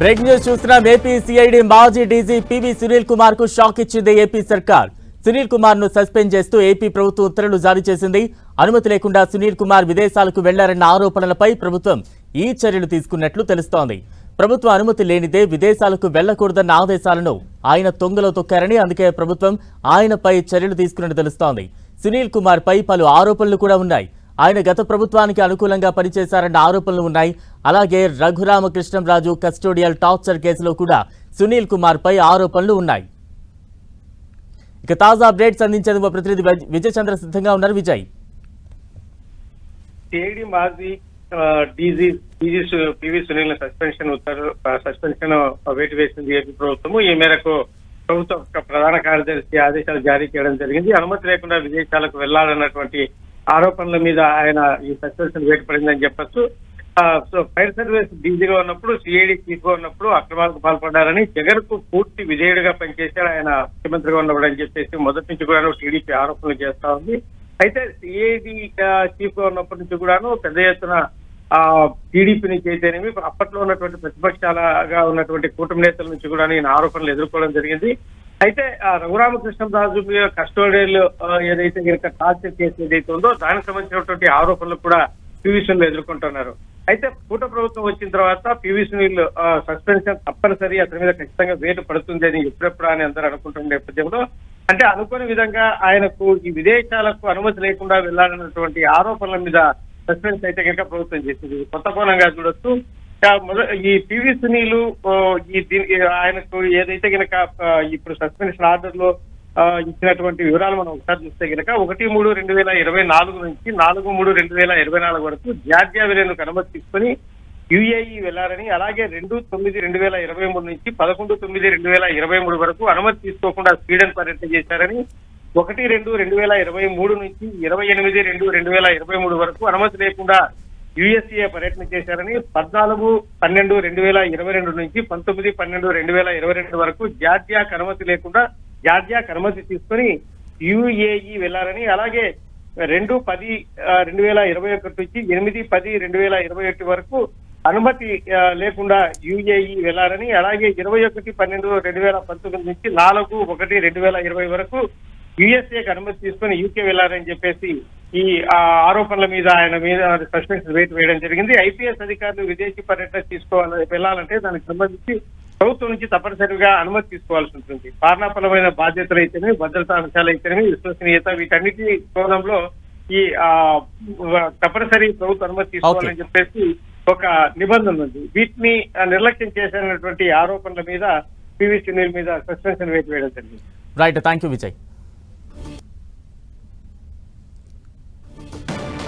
Breaking news చూస్తున్నాం. AP CID మాజీ DG PV Sunil Kumar కు షాక్ ఇచ్చింది ఏపీ సర్కార్. సునీల్ కుమార్ ను సస్పెండ్ చేస్తూ ఏపీ ప్రభుత్వం ఉత్తర్వులు జారీ చేసింది. అనుమతి లేకుండా సునీల్ కుమార్ విదేశాలకు వెళ్లారన్న ఆరోపణలపై ప్రభుత్వం ఈ చర్యలు తీసుకున్నట్లు తెలుస్తోంది. ప్రభుత్వ అనుమతి లేనిదే విదేశాలకు వెళ్లకూడదన్న ఆదేశాలను ఆయన తొంగలో తొక్కారని, అందుకే ప్రభుత్వం ఆయనపై చర్యలు తీసుకున్నట్టు తెలుస్తోంది. సునీల్ కుమార్ పై పలు ఆరోపణలు కూడా ఉన్నాయి. ఆయన గత ప్రభుత్వానికి అనుకూలంగా పనిచేశారన్న ఆరోపణలు ఉన్నాయి. అలాగే రఘురామకృష్ణంరాజు కస్టోడియల్ టార్చర్ కేసులో కూడా సునీల్ కుమార్ పై ఆరోపణలు ఉన్నాయి. ఇక తాజా అప్డేట్స్ అందించేందుకు ప్రతినిధి విజయ్ చంద్ర సిద్ధంగా ఉన్నారు. విజయ్, సిఐడి మాజీ డీజీ పివి సునీల్ సస్పెన్షన్ వేటు వేసింది ఏపీ ప్రభుత్వము. ఈ మేరకు ప్రభుత్వం ప్రధాన కార్యదర్శి ఆదేశాలు జారీ చేయడం జరిగింది. అనుమతి లేకుండా విదేశాలకు వెళ్లాలన్నటువంటి ఆరోపణల మీద ఆయన ఈ సస్పెన్షన్ వేటు పడిందని చెప్పొచ్చు. ఫైర్ సర్వీస్ డీజీగా ఉన్నప్పుడు, సిఐడి చీఫ్ గా ఉన్నప్పుడు అక్రమాలకు పాల్పడ్డారని, జగన్ కు పూర్తి విధేయుడిగా పనిచేశాడు ఆయన ముఖ్యమంత్రిగా ఉన్నప్పుడు అని చెప్పేసి మొదటి నుంచి కూడా టీడీపీ ఆరోపణలు చేస్తా ఉంది. అయితే సిఐడి చీఫ్ గా ఉన్నప్పటి నుంచి కూడాను పెద్ద ఎత్తున టీడీపీ నుంచి అయితేనేమి, అప్పట్లో ఉన్నటువంటి ప్రతిపక్షాలుగా ఉన్నటువంటి కూటమి నేతల నుంచి కూడా ఈయన ఆరోపణలు ఎదుర్కోవడం జరిగింది. అయితే రఘురామకృష్ణంరాజు మీద కస్టోడియల్ ఏదైతే కనుక టార్చర్ కేసు ఏదైతే ఉందో దానికి సంబంధించినటువంటి ఆరోపణలు కూడా పివి సునీల్ ఎదుర్కొంటున్నారు. అయితే కూట ప్రభుత్వం వచ్చిన తర్వాత పివి సునీల్ సస్పెన్షన్ తప్పనిసరి, అతని మీద ఖచ్చితంగా వేటు పడుతుంది అని ఎప్పుడెప్పుడు అని అందరూ అనుకుంటున్న నేపథ్యంలో, అంటే అనుకోని విధంగా ఆయనకు ఈ విదేశాలకు అనుమతి లేకుండా వెళ్లాలన్నటువంటి ఆరోపణల మీద సస్పెన్స్ అయితే కనుక ప్రభుత్వం చేసింది. కొత్త కోణంగా చూడొచ్చు. ఈ పివి సునీల్ ఆయనకు ఏదైతే కనుక ఇప్పుడు సస్పెన్షన్ ఆర్డర్ లో ఇచ్చినటువంటి వివరాలు మనం ఒకసారి చూస్తే కనుక 1/3/2024 నుంచి 4/3/2024 వరకు జార్జియా వెళ్లేందుకు అనుమతి తీసుకుని యుఏఈ వెళ్లారని, అలాగే 2/9/2023 నుంచి 11/9/2023 వరకు అనుమతి తీసుకోకుండా స్వీడన్ పర్యటన చేశారని, 1/2/2023 నుంచి 28/2/2023 వరకు అనుమతి లేకుండా యుఎస్ఏ పర్యటన చేశారని, 14/12/2022 నుంచి 19/12/2022 వరకు జార్జియాకు అనుమతి లేకుండా అనుమతి తీసుకుని యుఏఈ వెళ్లారని, అలాగే 2/10/2021 నుంచి 8/10/2021 వరకు అనుమతి లేకుండా యుఏఈ వెళ్లారని, అలాగే 21/12/2019 నుంచి 4/1/2020 వరకు యుఎస్ఏకి అనుమతి తీసుకుని యూకే వెళ్లారని చెప్పేసి ఈ ఆరోపణల మీద ఆయన మీద సస్పెన్షన్ వేటు వేయడం జరిగింది. ఐపీఎస్ అధికారులు విదేశీ పర్యటన వెళ్లాలంటే దానికి సంబంధించి ప్రభుత్వం నుంచి తప్పనిసరిగా అనుమతి తీసుకోవాల్సి ఉంటుంది. పాలనాపరమైన బాధ్యతలు అయితేనే, భద్రతా అంశాలు అయితేనే, విశ్వసనీయత, వీటన్నిటి కోణంలో ఈ తప్పనిసరి ప్రభుత్వ అనుమతి తీసుకోవాలని చెప్పేసి ఒక నిబంధన ఉంది. వీటిని నిర్లక్ష్యం చేసినటువంటి ఆరోపణల మీద పివి సునీల్ మీద సస్పెన్షన్ వేటు వేయడం జరిగింది. Right, thank you Vijay.